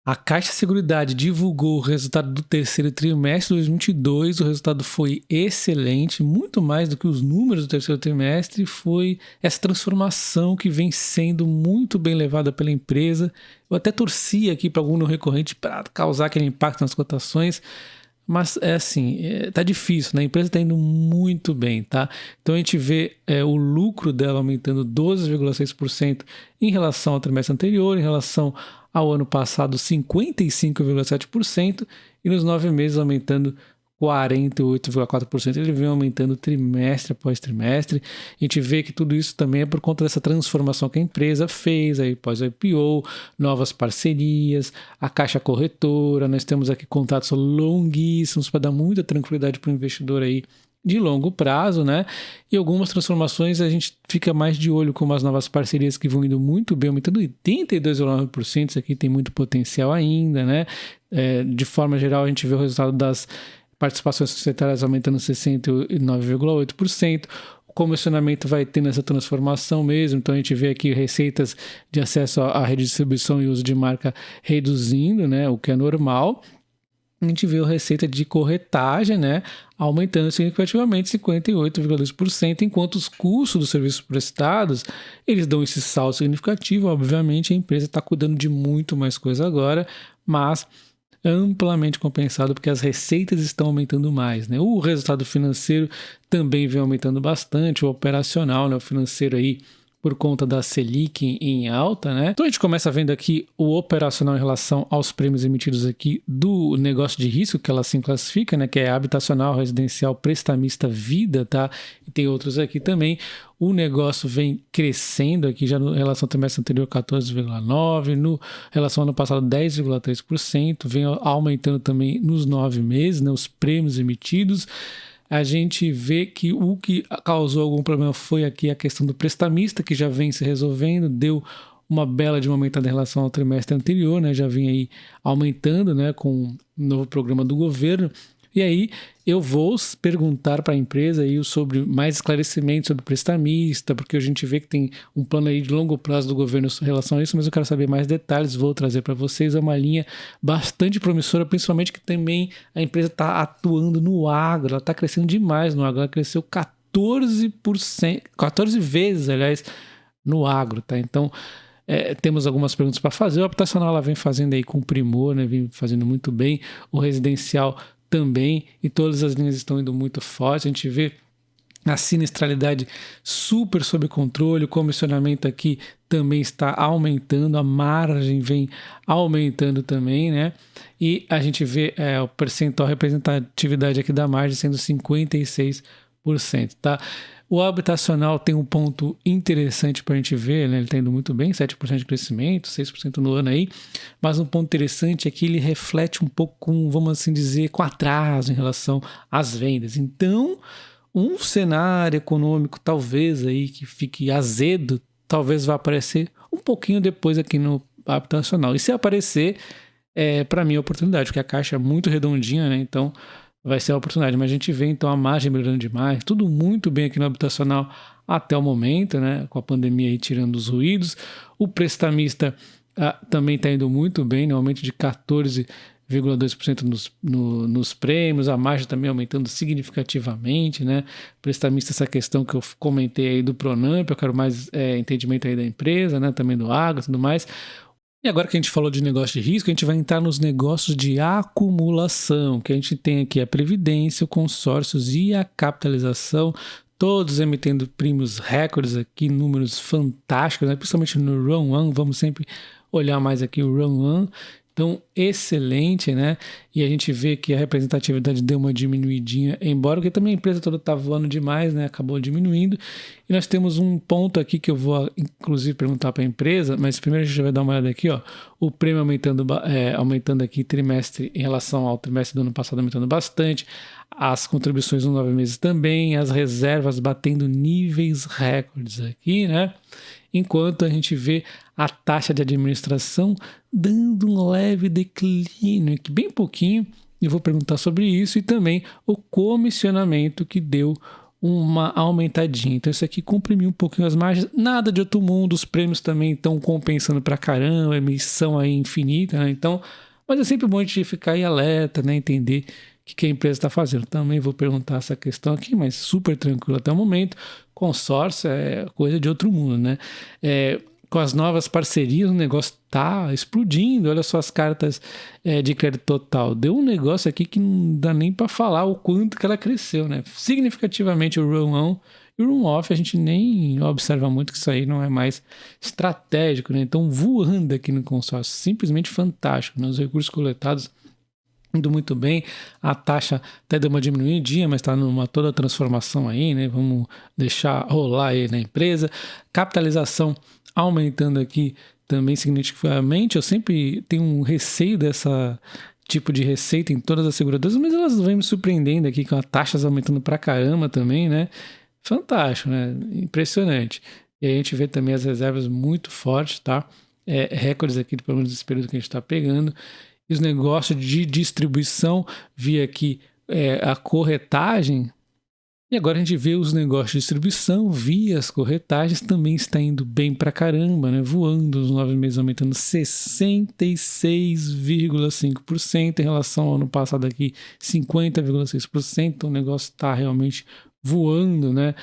A Caixa Seguridade divulgou o resultado do terceiro trimestre de 2022, o resultado foi excelente, muito mais do que os números do terceiro trimestre, foi essa transformação que vem sendo muito bem levada pela empresa. Eu até torci aqui para algum não recorrente para causar aquele impacto nas cotações, mas é assim, tá difícil, né? A empresa está indo muito bem, tá? Então a gente vê o lucro dela aumentando 12,6% em relação ao trimestre anterior, em relação ao ano passado 55,7% e nos 9 meses aumentando 48,4%. Ele vem aumentando trimestre após trimestre. A gente vê que tudo isso também é por conta dessa transformação que a empresa fez aí pós IPO, novas parcerias, a Caixa Corretora. Nós temos aqui contratos longuíssimos para dar muita tranquilidade para o investidor aí de longo prazo, né? E algumas transformações a gente fica mais de olho com as novas parcerias que vão indo muito bem, aumentando 82,9%. Isso aqui tem muito potencial ainda, né? De forma geral, a gente vê o resultado das participações societárias aumentando 69,8%. O comissionamento vai tendo essa transformação mesmo, então a gente vê aqui receitas de acesso à rede de distribuição e uso de marca reduzindo, né? O que é normal. A gente vê a receita de corretagem, né, aumentando significativamente 58,2%, enquanto os custos dos serviços prestados, eles dão esse salto significativo. Obviamente a empresa está cuidando de muito mais coisa agora, mas amplamente compensado porque as receitas estão aumentando mais, né? O resultado financeiro também vem aumentando bastante, o operacional, né, o financeiro aí, por conta da Selic em alta, né? Então a gente começa vendo aqui o operacional em relação aos prêmios emitidos aqui do negócio de risco, que ela assim classifica, né? Que é habitacional, residencial, prestamista, vida, tá? E tem outros aqui também. O negócio vem crescendo aqui já em relação ao trimestre anterior 14,9%, no relação ao ano passado 10,3%, vem aumentando também nos 9 meses, né? Os prêmios emitidos. A gente vê que o que causou algum problema foi aqui a questão do prestamista, que já vem se resolvendo, deu uma bela de uma aumentada em relação ao trimestre anterior, né? Já vinha aí aumentando, né, com o novo programa do governo. E aí eu vou perguntar para a empresa aí sobre mais esclarecimentos sobre o prestamista, porque a gente vê que tem um plano aí de longo prazo do governo em relação a isso, mas eu quero saber mais detalhes, vou trazer para vocês. É uma linha bastante promissora, principalmente que também a empresa está atuando no agro, ela está crescendo demais no agro, ela cresceu 14%, 14 vezes, aliás, no agro, tá? Então, temos algumas perguntas para fazer. O habitacional ela vem fazendo aí com primor, né? Vem fazendo muito bem. O residencial também, e todas as linhas estão indo muito forte. A gente vê a sinistralidade super sob controle, o comissionamento aqui também está aumentando, a margem vem aumentando também, né? E a gente vê o percentual, a representatividade aqui da margem sendo 56%, tá? O habitacional tem um ponto interessante para a gente ver, né? Ele está indo muito bem, 7% de crescimento, 6% no ano aí, mas um ponto interessante é que ele reflete um pouco com, vamos assim dizer, com atraso em relação às vendas. Então, um cenário econômico talvez aí que fique azedo, talvez vá aparecer um pouquinho depois aqui no habitacional. E se aparecer, para mim é oportunidade, porque a caixa é muito redondinha, né? Então vai ser a oportunidade, mas a gente vê então a margem melhorando demais, tudo muito bem aqui no habitacional até o momento, né? Com a pandemia aí tirando os ruídos. O prestamista também está indo muito bem, né? Aumento de 14,2% nos prêmios, a margem também aumentando significativamente, né? Prestamista, essa questão que eu comentei aí do Pronamp, eu quero mais entendimento aí da empresa, né? Também do agro e tudo mais. E agora que a gente falou de negócio de risco, a gente vai entrar nos negócios de acumulação, que a gente tem aqui a previdência, o consórcios e a capitalização, todos emitendo prêmios recordes aqui, números fantásticos, né? Principalmente no Run 1, vamos sempre olhar mais aqui o Run 1. Então, excelente, né? E a gente vê que a representatividade deu uma diminuidinha, embora porque também a empresa toda está voando demais, né? Acabou diminuindo. E nós temos um ponto aqui que eu vou, inclusive, perguntar para a empresa, mas primeiro a gente vai dar uma olhada aqui, ó. O prêmio aumentando aqui trimestre em relação ao trimestre do ano passado, aumentando bastante. As contribuições nos 9 meses também, as reservas batendo níveis recordes aqui, né? Enquanto a gente vê a taxa de administração dando um leve declínio, que bem pouquinho, eu vou perguntar sobre isso, e também o comissionamento que deu uma aumentadinha. Então isso aqui comprimiu um pouquinho as margens, nada de outro mundo, os prêmios também estão compensando pra caramba, emissão aí infinita, né? Então, mas é sempre bom a gente ficar aí alerta, né? Entender o que a empresa está fazendo. Também vou perguntar essa questão aqui, mas super tranquilo até o momento. Consórcio é coisa de outro mundo, né? Com as novas parcerias, o negócio tá explodindo. Olha só as cartas de crédito total. Deu um negócio aqui que não dá nem para falar o quanto que ela cresceu, né? Significativamente o run on e o run off a gente nem observa muito, que isso aí não é mais estratégico, né? Então voando aqui no consórcio, simplesmente fantástico, né? Os recursos coletados indo muito bem, a taxa até deu uma diminuidinha, mas está numa toda transformação aí, né? Vamos deixar rolar aí na empresa. Capitalização aumentando aqui também significativamente. Eu sempre tenho um receio dessa tipo de receita em todas as seguradoras, mas elas vêm me surpreendendo aqui com as taxas aumentando pra caramba também, né? Fantástico, né? Impressionante. E aí a gente vê também as reservas muito fortes, tá? Recordes aqui, pelo menos desse período que a gente está pegando. E os negócios de distribuição via aqui a corretagem. E agora a gente vê os negócios de distribuição via as corretagens também está indo bem pra caramba, né? Voando, os 9 meses aumentando 66,5% em relação ao ano passado aqui, 50,6%. Então o negócio está realmente voando, né?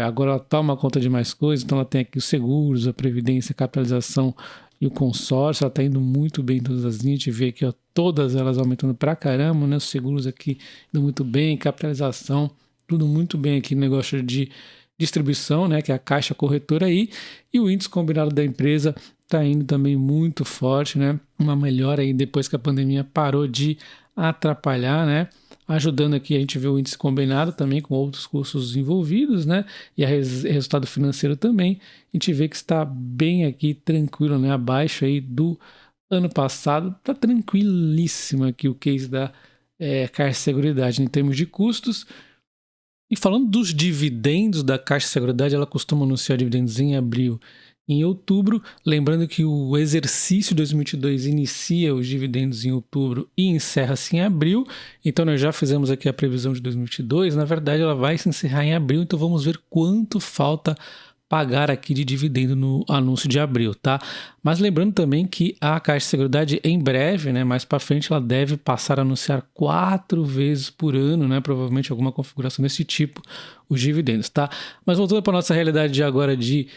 Agora ela toma conta de mais coisas, então ela tem aqui os seguros, a previdência, a capitalização e o consórcio. Ela está indo muito bem em todas as linhas. A gente vê aqui, ó, todas elas aumentando pra caramba, né? Os seguros aqui indo muito bem, capitalização, tudo muito bem aqui no negócio de distribuição, né? Que é a caixa corretora aí. E o índice combinado da empresa está indo também muito forte, né? Uma melhora aí depois que a pandemia parou de atrapalhar, né? Ajudando aqui a gente vê o índice combinado também com outros custos envolvidos, né? E resultado financeiro também. A gente vê que está bem aqui, tranquilo, né? Abaixo aí do ano passado. Está tranquilíssimo aqui o case da Caixa Seguridade em termos de custos. E falando dos dividendos da Caixa Seguridade, ela costuma anunciar dividendos em abril e em outubro. Lembrando que o exercício 2022 inicia os dividendos em outubro e encerra-se em abril. Então nós já fizemos aqui a previsão de 2022. Na verdade, ela vai se encerrar em abril. Então vamos ver quanto falta pagar aqui de dividendo no anúncio de abril, tá? Mas lembrando também que a Caixa de Seguridade em breve, né, mais para frente, ela deve passar a anunciar 4 vezes por ano, né, provavelmente alguma configuração desse tipo, os dividendos, tá? Mas voltando para nossa realidade de agora de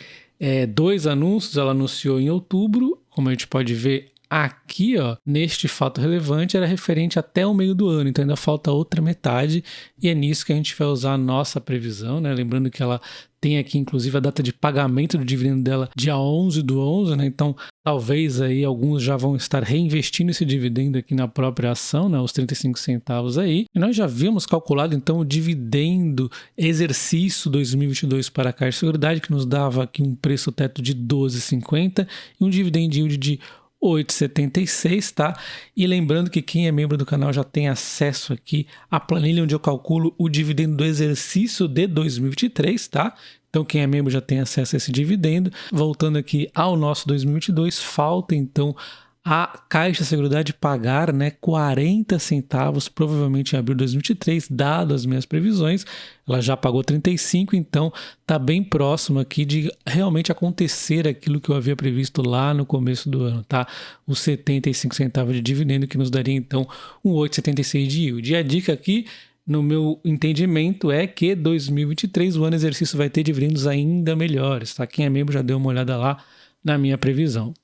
2 anúncios, ela anunciou em outubro, como a gente pode ver aqui, ó, neste fato relevante, era referente até o meio do ano, então ainda falta outra metade, e é nisso que a gente vai usar a nossa previsão, né? Lembrando que ela tem aqui, inclusive, a data de pagamento do dividendo dela dia 11/11, né? Então, talvez aí alguns já vão estar reinvestindo esse dividendo aqui na própria ação, né? Os 35 centavos aí. E nós já havíamos calculado, então, o dividendo exercício 2022 para a Caixa de Seguridade, que nos dava aqui um preço teto de 12,50 e um dividend yield de 8,76, tá? E lembrando que quem é membro do canal já tem acesso aqui à planilha onde eu calculo o dividendo do exercício de 2023, tá? Então quem é membro já tem acesso a esse dividendo. Voltando aqui ao nosso 2022, falta então a Caixa Seguridade pagar, né, 40 centavos, provavelmente em abril de 2023, dado as minhas previsões. Ela já pagou 35, então está bem próximo aqui de realmente acontecer aquilo que eu havia previsto lá no começo do ano, tá? Os 75 centavos de dividendo, que nos daria então um 8,76 de yield. E a dica aqui, no meu entendimento, é que 2023, o ano exercício, vai ter dividendos ainda melhores, tá? Quem é membro já deu uma olhada lá na minha previsão.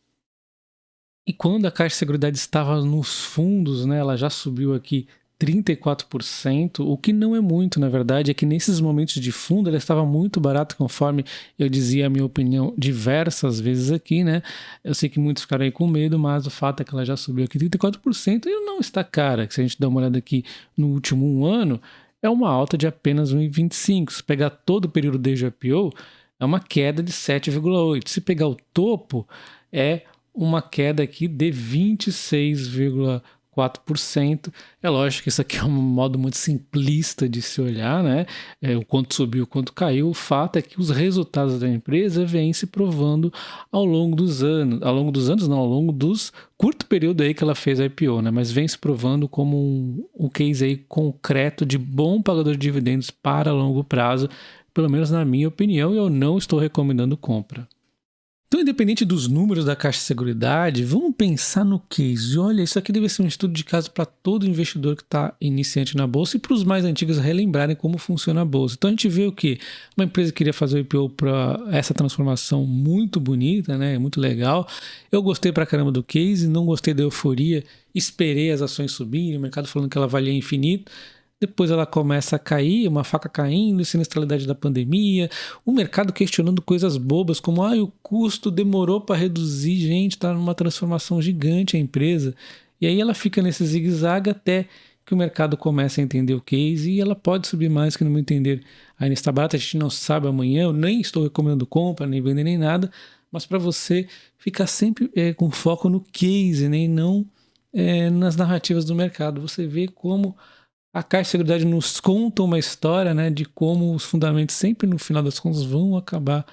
E quando a Caixa de Seguridade estava nos fundos, né, ela já subiu aqui 34%, o que não é muito, na verdade, é que nesses momentos de fundo ela estava muito barata, conforme eu dizia a minha opinião diversas vezes aqui, né? Eu sei que muitos ficaram aí com medo, mas o fato é que ela já subiu aqui 34% e não está cara. Se a gente dá uma olhada aqui no último ano, é uma alta de apenas 1,25. Se pegar todo o período desde o IPO, é uma queda de 7,8. Se pegar o topo, é uma queda aqui de 26,4%. 4%. É lógico que isso aqui é um modo muito simplista de se olhar, né? O quanto subiu, o quanto caiu. O fato é que os resultados da empresa vêm se provando ao longo dos anos. Ao longo dos anos, não, ao longo dos curto período aí que ela fez a IPO, né? Mas vem se provando como um case aí concreto de bom pagador de dividendos para longo prazo, pelo menos na minha opinião, e eu não estou recomendando compra. Então, independente dos números da Caixa de Seguridade, vamos pensar no case. Olha, isso aqui deve ser um estudo de caso para todo investidor que está iniciante na Bolsa e para os mais antigos relembrarem como funciona a Bolsa. Então, a gente vê o quê? Uma empresa queria fazer o IPO para essa transformação muito bonita, né? Muito legal. Eu gostei pra caramba do case, não gostei da euforia, esperei as ações subirem, o mercado falando que ela valia infinito. Depois ela começa a cair, uma faca caindo, sinistralidade da pandemia, o mercado questionando coisas bobas como o custo demorou para reduzir, gente, está numa transformação gigante a empresa. E aí ela fica nesse zigue-zague até que o mercado começa a entender o case e ela pode subir mais, que no meu entender ainda está barata, a gente não sabe amanhã, eu nem estou recomendando compra, nem vender nem nada, mas para você ficar sempre com foco no case, né, e não nas narrativas do mercado. Você vê como a Caixa de Seguridade nos conta uma história, né, de como os fundamentos sempre no final das contas vão acabar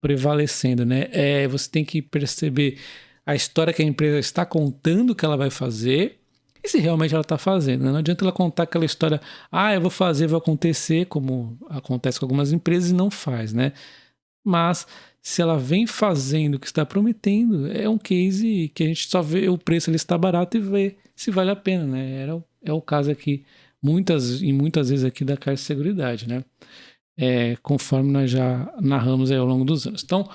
prevalecendo, né? Você tem que perceber a história que a empresa está contando que ela vai fazer e se realmente ela está fazendo, né? Não adianta ela contar aquela história, eu vou fazer, vai acontecer, como acontece com algumas empresas e não faz, né? Mas se ela vem fazendo o que está prometendo, é um case que a gente só vê o preço, ele está barato e vê se vale a pena, né? É o caso aqui muitas vezes aqui da Caixa de Seguridade, né? Conforme nós já narramos aí ao longo dos anos. Então,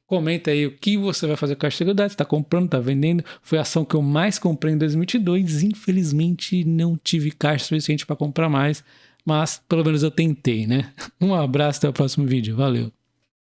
comenta aí o que você vai fazer com a Caixa de Seguridade, está comprando, está vendendo. Foi a ação que eu mais comprei em 2022, infelizmente não tive caixa suficiente para comprar mais, mas pelo menos eu tentei, né? Um abraço, até o próximo vídeo, valeu!